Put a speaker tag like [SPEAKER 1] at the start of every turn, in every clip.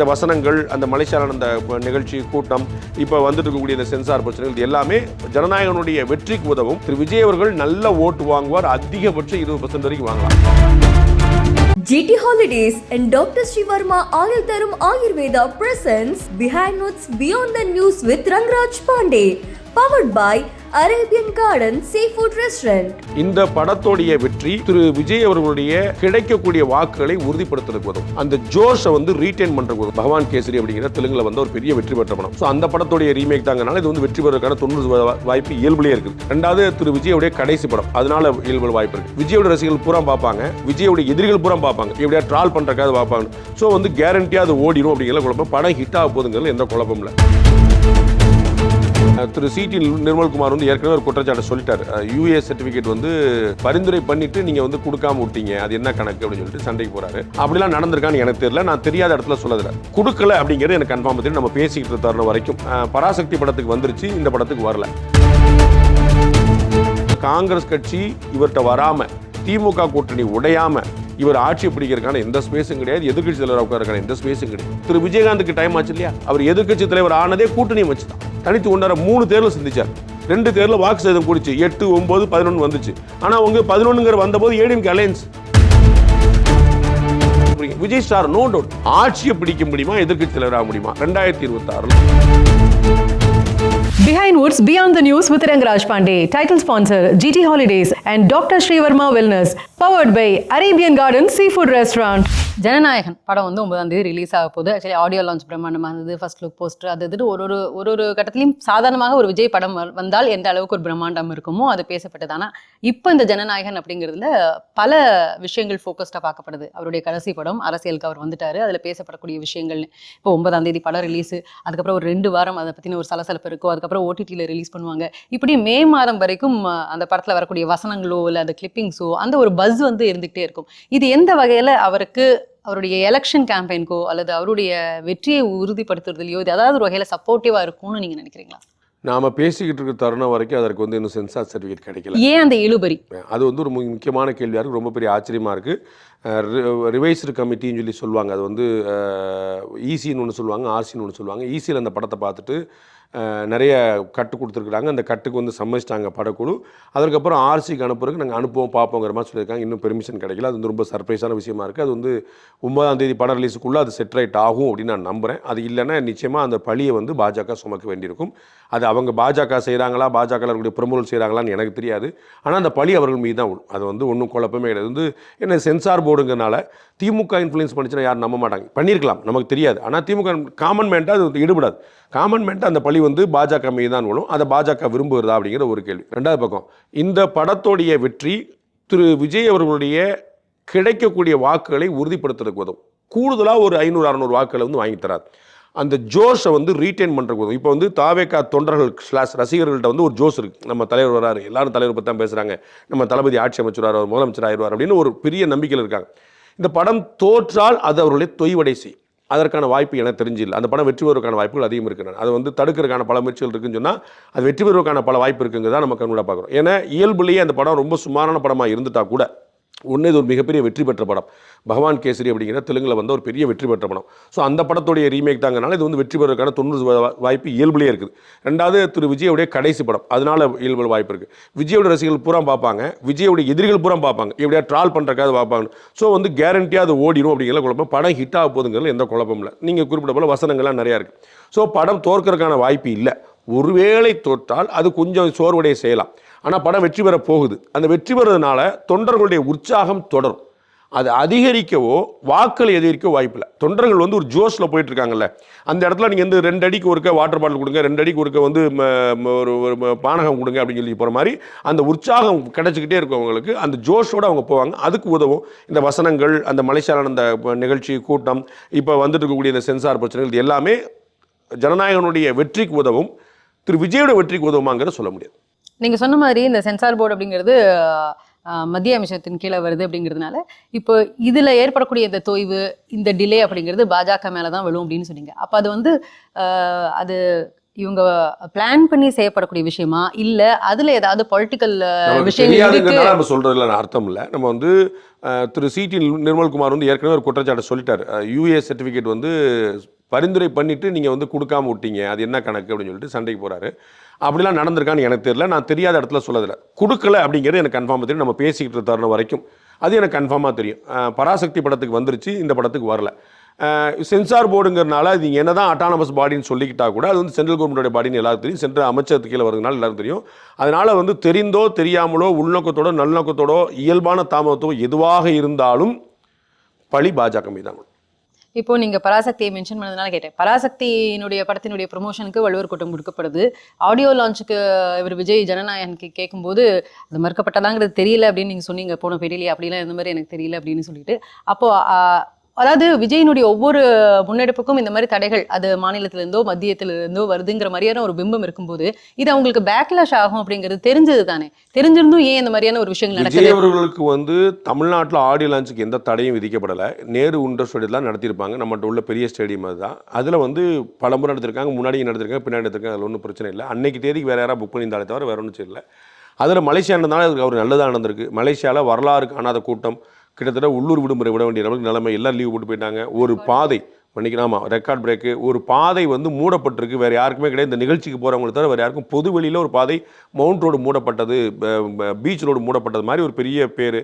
[SPEAKER 1] இந்த வசனங்கள், அந்த மலேசியாவில் அந்த நிகழ்ச்சி, கூட்டம், இப்போ வந்துட்டு இருக்கக்கூடிய இந்த சென்சார் பிரச்சனைகள், இது எல்லாமே ஜனநாயகனுடைய வெற்றிக்கு உதவும். திரு விஜய் அவர்கள் நல்ல ஓட்டு வாங்குவார், அதிகபட்சம் 20% வரைக்கும் வாங்கலாம்.
[SPEAKER 2] GT Holidays and Dr. Srivarma Ayur Tharum Ayurveda presents Behind Notes Beyond the News with Rangraj Pandey, powered by Arabian Garden Seafood Restaurant.
[SPEAKER 1] இந்த படத்தோடைய வெற்றி திரு விஜய் அவர்களுடைய கிடைக்கக்கூடிய வாக்குகளை உறுதிப்படுத்துறதுக்கு உதவும். அந்த ஜோஷை வந்து ரீடைன் பண்றதுக்கு உதவும். பகவான் கேசரி அப்படிங்கிற தெலுங்குல வந்து ஒரு பெரிய வெற்றி பெற்ற படம். ஸோ அந்த படத்தோடைய ரீமேக் தாங்கனால இது வந்து வெற்றி பெறதுக்கான 90% வாய்ப்பு இயல்புலேயே இருக்குது. ரெண்டாவது திரு விஜயோடைய கடைசி படம், அதனால இயல்பு வாய்ப்பு இருக்கு. விஜயோட ரசிகர்கள் பூரா பார்ப்பாங்க, விஜயோட எதிரிகள் பூரா பார்ப்பாங்க, எப்படியா ட்ரால் பண்றதுக்காக பார்ப்பாங்க. ஸோ வந்து கேரண்டியா அது ஓடிடும் அப்படிங்கிற குழப்பம். படம் ஹிட் ஆக போகுதுங்கிறது எந்த குழப்பம் இல்லை. திரு சிடி நிர்மல்குமார் வந்து ஏற்கனவே ஒரு குற்றச்சாட்டை சொல்லிட்டாரு. யூஏ சர்டிஃபிகேட் வந்து பரிந்துரை பண்ணிட்டு நீங்க வந்து கொடுக்காம விட்டீங்க, அது என்ன கணக்கு அப்படின்னு சொல்லிட்டு சண்டைக்கு போறாரு. அப்படிலாம் நடந்திருக்கான்னு எனக்கு தெரியல, நான் தெரியாத இடத்துல சொல்லல. கொடுக்கல அப்படிங்கிறது எனக்கு கன்ஃபார்ம் தெரியும். நம்ம பேசிக்கிட்டு தருணம் வரைக்கும் பராசக்தி படத்துக்கு வந்துருச்சு, இந்த படத்துக்கு வரல. காங்கிரஸ் கட்சி இவர்கிட்ட வராம, திமுக கூட்டணி உடையாம இவர் ஆட்சி பிடிக்கிறதுக்கான எந்த ஸ்பேஸும் கிடையாது. எதிர்கட்சி தலைவர் உட்காருக்கான எந்த ஸ்பேஸும் கிடையாது. திரு விஜயகாந்துக்கு டைம் ஆச்சு இல்லையா, அவர் எதிர்கட்சி தலைவர் ஆனதே கூட்டணி வச்சு தான். தனித்து கொண்டாட 3 தேர்தல் சந்திச்சார். 2 தேர்தல் வாக்கு சதவீதம் கூடிச்சு, 8, 9, 11 வந்துச்சு. ஆனா அவங்க 11 வந்தபோது ADMK alliance. Vijay star no doubt ஆட்சியை பிடிக்க முடியுமா, எதிர்கட்சி தலைவராக முடியுமா 2026.
[SPEAKER 3] Behind Woods Beyond the News with Rangraj Pandey. Title sponsor GT Holidays and Dr. Srivarma Wellness. Powered by Arabian Garden Seafood Restaurant.
[SPEAKER 4] Jananayagan படம் வந்து 9ஆம் தேதி ரிலீஸ் ஆக போகுது. ஆக்சுவலி ஆடியோ லான்ச் பிரம்மாண்டமாக இருந்தது. ஃபர்ஸ்ட் லுக் போஸ்டர் அது இது ஒரு கட்டத்திலையும் சாதாரணமாக ஒரு விஜய் படம் வந்தால் எந்த அளவுக்கு ஒரு பிரம்மாண்டம் இருக்குமோ அது பேசப்பட்டது. ஆனால் இப்போ இந்த ஜனநாயகன் அப்படிங்கிறதுல பல விஷயங்கள் ஃபோக்கஸ்டாக பார்க்கப்படுது. அவருடைய கடைசி படம், அரசியலுக்கு அவர் வந்துட்டாரு, அதில் பேசப்படக்கூடிய விஷயங்கள். இப்போ 9ஆம் தேதி படம் ரிலீஸு, அதுக்கப்புறம் ஒரு 2 வாரம் அதை பற்றின ஒரு சலசலப்பு இருக்கும். அதுக்கப்புறம் ஓடிடியில் ரிலீஸ் பண்ணுவாங்க. இப்படி மே மாதம் வரைக்கும் அந்த படத்தில் வரக்கூடிய வசனங்களோ இல்லை அந்த கிளிப்பிங்ஸோ அந்த ஒரு பஸ் வந்து இருந்துகிட்டே இருக்கும். இது எந்த வகையில் அவருக்கு அவருடைய எலெக்ஷன் கேம்பெயின்கோ அல்லது அவருடைய வெற்றியை உறுதிப்படுத்துறதுலையோ இது ஏதாவது ஒரு வகையில் சப்போர்ட்டிவாக இருக்கும்னு நீங்கள் நினைக்கிறீங்களா?
[SPEAKER 1] நாம பேசிக்கிட்டு இருக்க தருணம் வரைக்கும் அதற்கு வந்து இன்னும் சென்சார் சர்டிஃபிகேட் கிடைக்கல.
[SPEAKER 4] ஏன் அந்த இழுபறி? அது
[SPEAKER 1] வந்து ஒரு முக்கியமான கேள்வியாக இருக்குது. ரொம்ப பெரிய ஆச்சரியமாக இருக்குது. ரிவைஸ்டு கமிட்டின்னு சொல்லி சொல்லுவாங்க. அது வந்து ஈசின்னு ஒன்று சொல்லுவாங்க, ஆர்சின்னு ஒன்று சொல்லுவாங்க. ஈசியில் அந்த படத்தை பார்த்துட்டு நிறைய கட்டு கொடுத்துருக்குறாங்க. அந்த கட்டுக்கு வந்து சம்மதிச்சிட்டாங்க படக்குழு. அதுக்கப்புறம் ஆர்சிக்கு அனுப்புறதுக்கு நாங்கள் அனுப்புவோம் பார்ப்போங்கிற மாதிரி சொல்லியிருக்காங்க. இன்னும் பெர்மிஷன் கிடைக்கல. அது வந்து ரொம்ப சர்ப்ரைஸான விஷயமா இருக்குது. அது வந்து 9ஆம் தேதி படம் ரிலீஸுக்குள்ளே அது செட்ரைட் ஆகும் அப்படின்னு நான் நம்புகிறேன். அது இல்லைன்னா நிச்சயமாக அந்த பழியை வந்து பாஜக சுமக்க வேண்டியிருக்கும். அது அவங்க பாஜக செய்கிறாங்களா, பாஜக அவர்களுடைய பிரமுகர்கள் செய்கிறாங்களான்னு எனக்கு தெரியாது. ஆனால் அந்த பழி அவர்கள் மீது தான் விடும். அது வந்து ஒன்றும் குழப்பமே கிடையாது. வந்து என்ன சென்சார் போர்டுங்கிறனால திமுக இன்ஃப்ளூயன்ஸ் பண்ணிச்சுன்னா யாரும் நம்ப மாட்டாங்க. பண்ணியிருக்கலாம், நமக்கு தெரியாது. ஆனால் திமுக காமன் மேன்ட்டாக அது ஈடுபடாது. காமன் மேன்ட்டு அந்த பழி வந்து பாஜக மீது தான் விழும். அதை பாஜக விரும்புகிறதா அப்படிங்கிற ஒரு கேள்வி. 2வது பக்கம், இந்த படத்தோடைய வெற்றி திரு விஜய் அவர்களுடைய கிடைக்கக்கூடிய வாக்குகளை உறுதிப்படுத்துறதுக்கு உதவும். கூடுதலாக ஒரு 500-600 வாக்குகளை வந்து வாங்கி தராது. அந்த ஜோஷை வந்து ரீடைன் பண்ணுறதுக்கு உதவும். இப்போ வந்து தாவேகா தொண்டர்கள் ரசிகர்கள்ட்ட வந்து ஒரு ஜோஷ் இருக்குது. நம்ம தலைவர் வராரு, எல்லாரும் தலைவர் பற்றி தான் பேசுகிறாங்க, நம்ம தளபதி ஆட்சி அமைச்சரார், அவர் முதலமைச்சர் ஆயிடுவார் அப்படின்னு ஒரு பெரிய நம்பிக்கையில் இருக்காங்க. இந்த படம் தோற்றால் அது அவர்களை தொய்வடை செய்யும். அதற்கான வாய்ப்பு எனக்கு தெரிஞ்சில்லை. அந்த படம் வெற்றி பெறுவதற்கான வாய்ப்புகள் அதிகம் இருக்குது. அதை வந்து தடுக்கிறதுக்கான பல முயற்சிகள் இருக்குன்னு சொன்னால் அது வெற்றி பெறுவதற்கான பல வாய்ப்பு இருக்குங்கிறத நம்ம கண்கூட பார்க்குறோம். ஏன்னா இயல்புலேயே அந்த படம் ரொம்ப சுமாரான படமாக இருந்துட்டா கூட இது ஒரு மிகப்பெரிய வெற்றி பெற்ற படம். பகவான் கேசரி அப்படிங்கிற தெலுங்குல வந்து ஒரு பெரிய வெற்றி பெற்ற படம். ஸோ அந்த படத்தோடைய ரீமேக் தாங்கனால இது வந்து வெற்றி பெறுவதற்கான 90% வாய்ப்பு இயல்புலேயே இருக்குது. ரெண்டாவது திரு விஜயோடைய கடைசி படம், அதனால இயல்பு வாய்ப்பு இருக்குது. விஜயோட ரசிகர்கள் பூரா பார்ப்பாங்க, விஜயோட எதிரிகள் பூரா பார்ப்பாங்க, எப்படியா ட்ரால் பண்ணுறக்காக பார்ப்பாங்க. ஸோ வந்து கேரண்டியாக அது ஓடிடும் அப்படிங்கிற குழப்பம். படம் ஹிட் ஆக போகுதுங்கிறது எந்த குழப்பம் இல்லை. நீங்கள் குறிப்பிட்ட போல வசனங்கள்லாம் நிறையா இருக்குது. ஸோ படம் தோற்கிறதுக்கான வாய்ப்பு இல்லை. ஒருவேளை தோற்றால் அது கொஞ்சம் சோர்வடைய செய்யலாம். ஆனால் படம் வெற்றி பெற போகுது. அந்த வெற்றி பெறதுனால தொண்டர்களுடைய உற்சாகம் தொடரும். அது அதிகரிக்கவோ வாக்களை அதிகரிக்கவோ வாய்ப்பில்லை. தொண்டர்கள் வந்து ஒரு ஜோஷில் போயிட்டு இருக்காங்கல்ல, அந்த இடத்துல நீங்கள் வந்து 2 அடிக்கு ஒருக்க வாட்டர் பாட்டில் கொடுங்க, 2 அடிக்கு ஒருக்க வந்து ஒரு பானகம் கொடுங்க அப்படின்னு சொல்லி போகிற மாதிரி அந்த உற்சாகம் கிடைச்சிக்கிட்டே இருக்கவங்களுக்கு அந்த ஜோஷோடு அவங்க போவாங்க. அதுக்கு உதவும் இந்த வசனங்கள், அந்த மலேசியாவில் அந்த நிகழ்ச்சி, கூட்டம், இப்போ வந்துட்டு இருக்கக்கூடிய இந்த சென்சார் பிரச்சனைகள், இது எல்லாமே ஜனநாயகனுடைய வெற்றிக்கு உதவும். திரு விஜயோட வெற்றிக்கு உதவுமாங்கிறத சொல்ல முடியாது.
[SPEAKER 4] நீங்கள் சொன்ன மாதிரி இந்த சென்சார் போர்டு அப்படிங்கிறது மத்திய அமைச்சகத்தின் கீழே வருது அப்படிங்கிறதுனால இப்போ இதில் ஏற்படக்கூடிய இந்த தொய்வு, இந்த டிலே அப்படிங்கிறது பாஜக மேலே தான் விழும் அப்படின்னு சொன்னீங்க. அப்போ அது வந்து அது இவங்க பிளான் பண்ணி செய்யப்படக்கூடிய விஷயமா இல்ல அதுல ஏதாவது பொலிட்டிக்கல்
[SPEAKER 1] நமக்கு
[SPEAKER 4] விஷயங்கள் இருக்கு?
[SPEAKER 1] தெரியாதுங்கிறதுனால நம்ம சொல்றதுல அர்த்தம் இல்லை. நம்ம வந்து திரு சிடி நிர்மல்குமார் வந்து ஏற்கனவே ஒரு குற்றச்சாட்டை சொல்லிட்டாரு. யூஏ சர்டிஃபிகேட் வந்து பரிந்துரை பண்ணிட்டு நீங்கள் வந்து கொடுக்காம விட்டீங்க, அது என்ன கணக்கு அப்படின்னு சொல்லிட்டு சண்டைக்கு போகிறாரு. அப்படிலாம் நடந்திருக்கான்னு எனக்கு தெரியல, நான் தெரியாத இடத்துல சொல்லதில்லை. கொடுக்கல அப்படிங்கிறது எனக்கு கன்ஃபார்மாக தெரியும். நம்ம பேசிக்கிட்டு தருணம் வரைக்கும் அது எனக்கு கன்ஃபார்மாக தெரியும். பராசக்தி படத்துக்கு வந்துருச்சு, இந்த படத்துக்கு வரல. சென்சார் போர்டுங்கிறனால இது என்ன தான் அட்டானமஸ் பாடின்னு சொல்லிக்கிட்டா கூட அது வந்து சென்ட்ரல் கவர்மெண்டோட பாடின்னு எல்லாருக்கும் தெரியும். சென்ட்ரல் அமைச்சருக்கு கீழே வருதுனால எல்லாருக்கும் தெரியும். அதனால் வந்து தெரிந்தோ தெரியாமலோ உள்நோக்கத்தோட நல்லநோக்கத்தோட இயல்பான தாமதத்தோ எதுவாக இருந்தாலும் பழி பாஜக மீதான.
[SPEAKER 4] இப்போ நீங்க பராசக்தியை மென்ஷன் பண்ணதுனால கேட்டேன். பராசக்தியினுடைய படத்தினுடைய ப்ரொமோஷனுக்கு வள்ளுவர் கூட்டம் கொடுக்கப்படுது. ஆடியோ லான்ச்சுக்கு இவர் விஜய் ஜனநாயகனுக்கு கேட்கும்போது அது மறுக்கப்பட்டதாங்கிறது தெரியல அப்படின்னு நீங்க சொன்னீங்க போன பெரியலையே, அப்படிலாம் இந்த மாதிரி எனக்கு தெரியல அப்படின்னு சொல்லிட்டு. அப்போ அதாவது விஜயினுடைய ஒவ்வொரு முன்னெடுப்புக்கும் இந்த மாதிரி தடைகள் அது மாநிலத்திலிருந்தோ மத்தியத்திலிருந்தோ வருதுங்கிற மாதிரியான ஒரு பிம்பம் இருக்கும்போது இது அவங்களுக்கு பேக்லாஷ் ஆகும் அப்படிங்கிறது தெரிஞ்சது தானே. தெரிஞ்சிருந்தும் ஏன் இந்த மாதிரியான ஒரு விஷயங்கள் நடக்குது?
[SPEAKER 1] விஜய் அவர்களுக்கு வந்து தமிழ்நாட்டில் ஆடியோ லான்ச்சுக்கு எந்த தடையும் விதிக்கப்படலை. நேரு இண்டோர் ஸ்டேடியத்தில் நடத்தியிருப்பாங்க. நம்மகிட்ட உள்ள பெரிய ஸ்டேடியம் அதுதான். அதில் வந்து பல முறை நடத்திருக்காங்க, முன்னாடி நடத்திருக்காங்க, பின்னாடி நடத்திருக்காங்க. அதில் ஒன்றும் பிரச்சனை இல்லை. அன்னைக்கு தேதிக்கு வேறு யாராவது புக் பண்ணியிருந்தாலே தவிர வேறு ஒன்றும் இல்லை. அதில் மலேசியா நடந்தாலும் அதுக்கு அவர் நல்லதாக நடந்திருக்கு. மலேசியாவில் வரலாறு காணாத கூட்டம், கிட்டத்தட்ட உள்ளூர் விடுமுறை விட வேண்டிய நமக்கு நிலைமை, எல்லாம் லீவ் போட்டு போயிட்டாங்க. ஒரு பாதை பண்ணிக்கலாமா ரெக்கார்ட் பிரேக்கு, ஒரு பாதை வந்து மூடப்பட்டிருக்கு, வேறு யாருக்குமே கிடையாது. இந்த நிகழ்ச்சிக்கு போகிறவங்களை தவிர வேறு யாருக்கும் பொது வெளியில் ஒரு பாதை மவுண்ட் ரோடு மூடப்பட்டது, பீச் ரோடு மூடப்பட்டது மாதிரி ஒரு பெரிய பேர்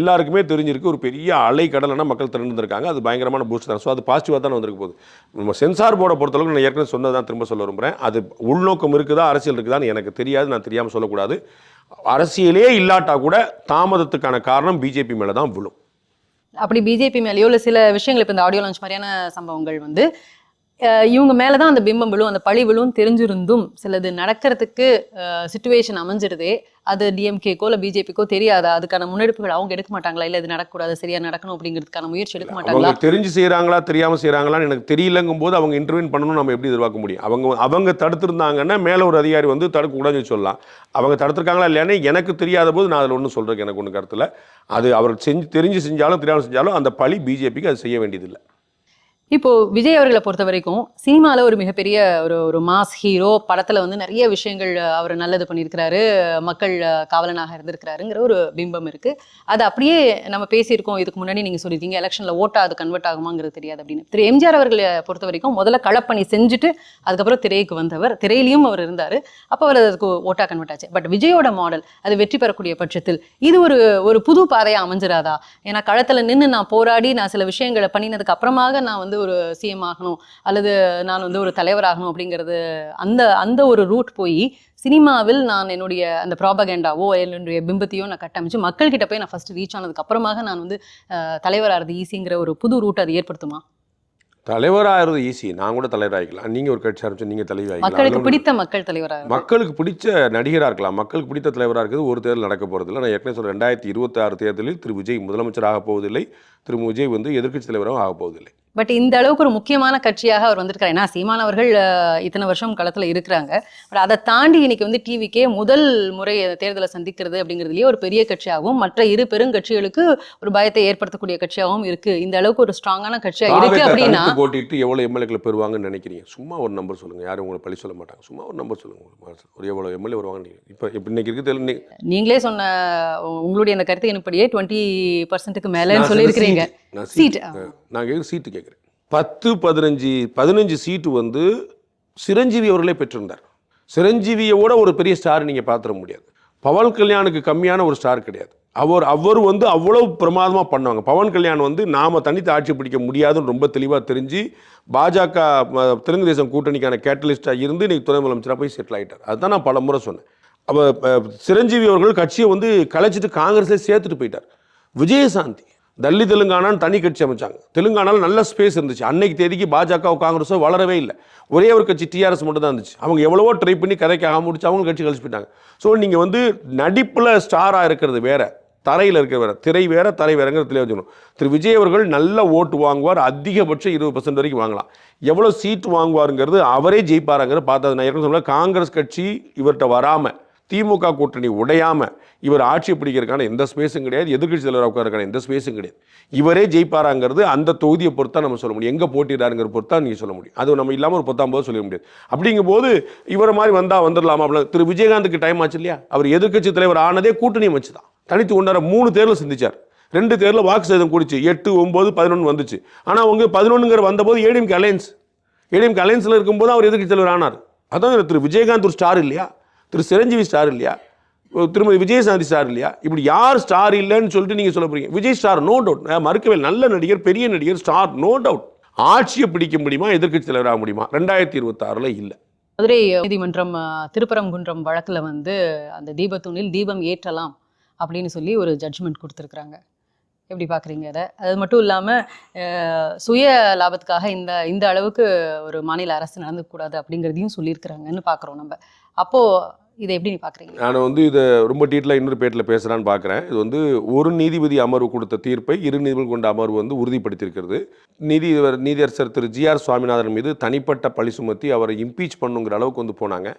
[SPEAKER 1] எல்லாருக்குமே தெரிஞ்சிருக்கு. ஒரு பெரிய அலை கடலைனா மக்கள் திரண்டிருக்காங்க. அது பயங்கரமான பூஸ்ட் தான். ஸோ அது பாசிட்டிவாக தான் வந்திருக்கு போகுது. நம்ம சென்சார் போர்டை பொறுத்தளவுக்கு நான் ஏற்கனவே சொன்னதான் திரும்ப சொல்ல விரும்புகிறேன். அது உள்நோக்கம் இருக்குதா அரசியல் இருக்குதான்னு எனக்கு தெரியாது, நான் தெரியாமல் சொல்லக்கூடாது. அரசியலே இல்லாட்டா கூட தாமதத்துக்கான காரணம் பிஜேபி மேலே தான் விழும்.
[SPEAKER 4] அப்படி பிஜேபி மேலேயோ இல்லை சில விஷயங்கள் இப்போ இந்த ஆடியோ லான்ச் மாதிரியான சம்பவங்கள் வந்து இவங்க மேலே தான் அந்த பிம்பம் விழும், அந்த பழி விழும் தெரிஞ்சிருந்தும் சிலது நடக்கிறதுக்கு சிச்சுவேஷன் அமைஞ்சிருதே, அது டிஎம்கேக்கோ இல்லை பிஜேபிக்கோ தெரியாதா? அதுக்கான முன்னெடுப்புகள் அவங்க எடுக்க மாட்டாங்களா? இல்லை இது நடக்கக்கூடாது, சரியா நடக்கணும் அப்படிங்கிறதுக்கான முயற்சி எடுக்க மாட்டாங்களா?
[SPEAKER 1] தெரிஞ்சு செய்கிறாங்களா தெரியாமல் செய்கிறாங்களான்னு எனக்கு தெரியலங்கும் போது அவங்க இன்டர்வியூன் பண்ணணும் நம்ம எப்படி எதிர்பார்க்க முடியும்? அவங்க தடுத்திருந்தாங்கன்னா மேலே ஒரு அதிகாரி வந்து தடுக்கக்கூடாதுன்னு சொல்லலாம். அவங்க தடுத்திருக்காங்களா இல்லையானே எனக்கு தெரியாத போது நான் அதில் ஒன்றும் சொல்கிறேன், எனக்கு ஒன்று கருத்தில். அது அவர் தெரிஞ்சு செஞ்சாலும் தெரியாமல் செஞ்சாலும் அந்த பழி பிஜேபிக்கு அது செய்ய வேண்டியதில்லை.
[SPEAKER 4] இப்போ விஜய் அவர்களை பொறுத்த வரைக்கும் சினிமாவில் ஒரு மிகப்பெரிய ஒரு மாஸ் ஹீரோ, படத்தில் வந்து நிறைய விஷயங்கள் அவர் நல்லது பண்ணியிருக்கிறாரு, மக்கள் காவலனாக இருந்திருக்கிறாருங்கிற ஒரு பிம்பம் இருக்குது. அது அப்படியே நம்ம பேசியிருக்கோம். இதுக்கு முன்னாடி நீங்கள் சொல்லியிருக்கீங்க எலெக்ஷனில் ஓட்டா அது கன்வெர்ட் ஆகுமாங்கிறது தெரியாது அப்படின்னு. திரு எம்ஜிஆர் அவர்களை பொறுத்த வரைக்கும் முதல்ல களப்பணி செஞ்சுட்டு அதுக்கப்புறம் திரைக்கு வந்தவர், திரையிலையும் அவர் இருந்தார், அப்போ அவர் அதுக்கு ஓட்டா கன்வெர்ட் ஆச்சு. பட் விஜயோட மாடல் அது வெற்றி பெறக்கூடிய பட்சத்தில் இது ஒரு புது பாதையாக அமைஞ்சிராதா? ஏன்னா களத்தில் நின்று நான் போராடி நான் சில விஷயங்களை பண்ணினதுக்கு அப்புறமாக நான் வந்து ஒரு சிஎம் ஆகணும் அல்லது நான் வந்து ஒரு தலைவராகணும் அப்படிங்கிறது அந்த ஒரு ரூட் போய் சினிமாவில் நான் என்னுடைய அந்த ப்ராபகேண்டாவோ என்னுடைய பிம்பத்தையோ நான் கட்டமைச்சு மக்கள்கிட்ட போய் நான் ஃபர்ஸ்ட் ரீச் ஆனதுக்கு அப்புறமாக நான் வந்து தலைவராகிறது ஈஸிங்கிற ஒரு புது ரூட் அது ஏற்படுத்துமா?
[SPEAKER 1] தலைவராகிறது ஈஸி, நான் கூட தலைவராகிக்கலாம். நீங்கள் ஒரு கட்சி ஆரம்பிச்சு நீங்கள் தலைவராக
[SPEAKER 4] மக்களுக்கு பிடித்த மக்கள் தலைவராக,
[SPEAKER 1] மக்களுக்கு பிடிச்ச நடிகராக இருக்கலாம். மக்களுக்கு பிடித்த தலைவராக இருக்கிறது ஒரு தேர்தல் நடக்க போகிறதில்ல. நான் ஏற்கனவே சொல்கிறேன், 2026 தேர்தலில் திரு விஜய் முதலமைச்சராக போவதில்லை, திரு விஜய் வந்து எதிர்க்கட்சி தலைவராக ஆக போவதில்லை.
[SPEAKER 4] பட் இந்த அளவுக்கு ஒரு முக்கியமான கட்சியாக அவர் வந்திருக்காரு. ஏன்னா சீமான் அவர்கள் இத்தனை வருஷம் களத்தில் இருக்கிறாங்க. பட் அதை தாண்டி இன்னைக்கு வந்து டிவிக்கே முதல் முறை தேர்தலை சந்திக்கிறது அப்படிங்கிறதுலேயே ஒரு பெரிய கட்சியாகவும் மற்ற இரு பெருங்கட்சிகளுக்கு ஒரு பயத்தை ஏற்படுத்தக்கூடிய கட்சியாகவும் இருக்கு. இந்த அளவுக்கு ஒரு ஸ்ட்ராங்கான கட்சியாக இருக்கு அப்படின்னா
[SPEAKER 1] போட்டிட்டு எவ்வளோ எம்எல்ஏக்களை பெறுவாங்கன்னு நினைக்கிறீங்க? சும்மா ஒரு நம்பர் சொல்லுங்க, யாரும் உங்களை பழி சொல்ல மாட்டாங்க. சும்மா ஒரு நம்பர் சொல்லுங்க, ஒரு எவ்வளோ எம்எல்ஏ வருவாங்க? இப்போ இன்னைக்கு இருக்கு. நீங்களே
[SPEAKER 4] சொன்ன உங்களுடைய அந்த கருத்து என்னப்படியே 20% மேலேன்னு சொல்லியிருக்கிறீங்க.
[SPEAKER 1] நான் சீட்டு கேட்குறேன். 10-15 சீட்டு வந்து சிரஞ்சீவி அவர்களே பெற்றிருந்தார். சிரஞ்சீவியோட ஒரு பெரிய ஸ்டார் நீங்கள் பார்த்துட முடியாது. பவன் கல்யாணுக்கு கம்மியான ஒரு ஸ்டார் கிடையாது. அவர் வந்து அவ்வளோ பிரமாதமாக பண்ணுவாங்க. பவன் கல்யாண் வந்து நாம் தனித்து ஆட்சி பிடிக்க முடியாதுன்னு ரொம்ப தெளிவாக தெரிஞ்சு பாஜக தெலுங்கு தேசம் கூட்டணிக்கான கேட்டலிஸ்டாக இருந்து இன்றைக்கி துணை முதலமைச்சராக போய் செட்டில் ஆகிட்டார். அதுதான் நான் பல முறை சொன்னேன். அப்போ சிரஞ்சீவி அவர்கள் கட்சியை வந்து கலைச்சிட்டு காங்கிரஸில் சேர்த்துட்டு போயிட்டார். விஜயசாந்தி டெல்லி தெலுங்கானான்னு தனி கட்சி அமைச்சாங்க. தெலுங்கானாவில் நல்ல ஸ்பேஸ் இருந்துச்சு. அன்னைக்கு தேதிக்கு பாஜக காங்கிரஸோ வளரவே இல்லை. ஒரே ஒரு கட்சி டிஆர்எஸ் மட்டும் தான் இருந்துச்சு. அவங்க எவ்வளவோ ட்ரை பண்ணி கதைக்காக முடிச்சு அவங்க கட்சி கழிச்சு போயிட்டாங்க. ஸோ நீங்கள் வந்து நடிப்பில் ஸ்டாராக இருக்கிறது வேற, தரையில் இருக்கிற வேற, திரை வேற தரை வேறங்கிறது தெளிவாக வச்சுக்கணும். திரு விஜய் அவர்கள் நல்ல ஓட்டு வாங்குவார், அதிகபட்சம் 20% வரைக்கும் வாங்கலாம். எவ்வளோ சீட்டு வாங்குவாருங்கிறது அவரே ஜெயிப்பாருங்கிறது பார்த்தது. நான் ஏற்கனவே சொல்ல, காங்கிரஸ் கட்சி இவர்கிட்ட வராமல் திமுக கூட்டணி உடையாம இவர் ஆட்சி பிடிக்கிறதுக்கான எந்த ஸ்பேஸும் கிடையாது, எதிர்க்கட்சி தலைவராக உட்காரக்கான எந்த ஸ்பேஸும் கிடையாது. இவரே ஜெயிப்பாராங்கிறது அந்த தொகுதியை பொறுத்தா நம்ம சொல்ல முடியும், எங்கே போட்டிடுறாருங்கிற பொறுத்தா நீங்கள் சொல்ல முடியும். அது நம்ம இல்லாமல் ஒரு 19 சொல்ல முடியாது. அப்படிங்கும்போது இவரை மாதிரி வந்துடலாமா அப்படின்னு திரு விஜயகாந்துக்கு டைம் ஆச்சு இல்லையா? அவர் எதிர்க்கட்சி தலைவர் ஆனதே கூட்டணியை வச்சு தான். தனித்து கொண்டாட 3 தேர்தல் சிந்திச்சார். 2 தேர்தலில் வாக்கு சதவீதம் கூடிச்சு, 8, 9, 11 வந்துச்சு. ஆனால் அவங்க 11 வந்தபோது ஏடிஎம்கே அலையன்ஸில் இருக்கும்போது அவர் எதிர்க்கட்சி தலைவர் ஆனார். அதான் திரு விஜயகாந்த் ஒரு ஸ்டார் இல்லையா, திரு சிரஞ்சீவி ஸ்டார் இல்லையா, திருமதி விஜயசாந்தி ஸ்டார் இல்லையா? இப்படி யார் ஸ்டார் இல்லைன்னு சொல்லிட்டு நீங்கள் சொல்ல போறீங்க? விஜய் ஸ்டார், நோ டவுட், மறுக்கவே, நல்ல நடிகர், பெரிய நடிகர், ஸ்டார், நோ டவுட். ஆட்சியை பிடிக்க முடியுமா, எதிர்க்கட்சி தலைவராக முடியுமா? 2026 இல்லை.
[SPEAKER 4] மதுரை நீதிமன்றம் திருப்பரங்குன்றம் வழக்கில் வந்து அந்த தீபத்தூணில் தீபம் ஏற்றலாம் அப்படின்னு சொல்லி ஒரு ஜட்ஜ்மெண்ட் கொடுத்துருக்குறாங்க. எப்படி பார்க்குறீங்க அதை? அது மட்டும் இல்லாமல் சுய லாபத்துக்காக இந்த அளவுக்கு ஒரு மாநில அரசு நடந்துக்கூடாது அப்படிங்கிறதையும் சொல்லியிருக்கிறாங்கன்னு பார்க்குறோம் நம்ம. அப்போது இதை எப்படி பார்க்குறீங்க?
[SPEAKER 1] நான் வந்து இதை ரொம்ப டீட்டெயிலாக இன்னொரு பேட்டில் பேசுகிறான்னு பார்க்குறேன். இது வந்து ஒரு நீதிபதி அமர்வு கொடுத்த தீர்ப்பை 2 நீதிபதிகள் கொண்ட அமர்வு வந்து உறுதிப்படுத்தியிருக்கிறது. நீதியரசர் திரு ஜி.ஆர். சுவாமிநாதன் மீது தனிப்பட்ட பழி சுமத்தி அவரை இம்பீச் பண்ணுங்கிற அளவுக்கு வந்து போனாங்க.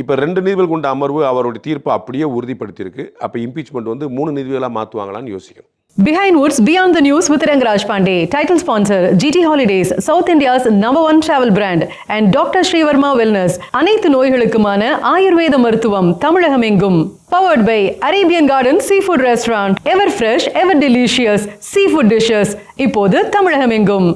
[SPEAKER 1] இப்போ 2 நீதிபதிகள் கொண்ட அமர்வு அவருடைய தீர்ப்பை அப்படியே உறுதிப்படுத்தியிருக்கு. அப்போ இம்பீச்மெண்ட் வந்து 3 நீதிபதிகளாக மாற்றுவாங்களான்னு யோசிக்கணும்.
[SPEAKER 3] Behind Woods Beyond the News with Rangraj Pandey. Title sponsor GT Holidays, South India's #1 travel brand, and Dr. Srivarma Wellness. அனைத்து நோய்களுக்குமான ஆயுர்வேத மருத்துவம் தமிழகம் எங்கும். Powered by Arabian Garden Seafood Restaurant. Ever fresh, ever delicious seafood dishes. இப்போது தமிழகம் எங்கும்.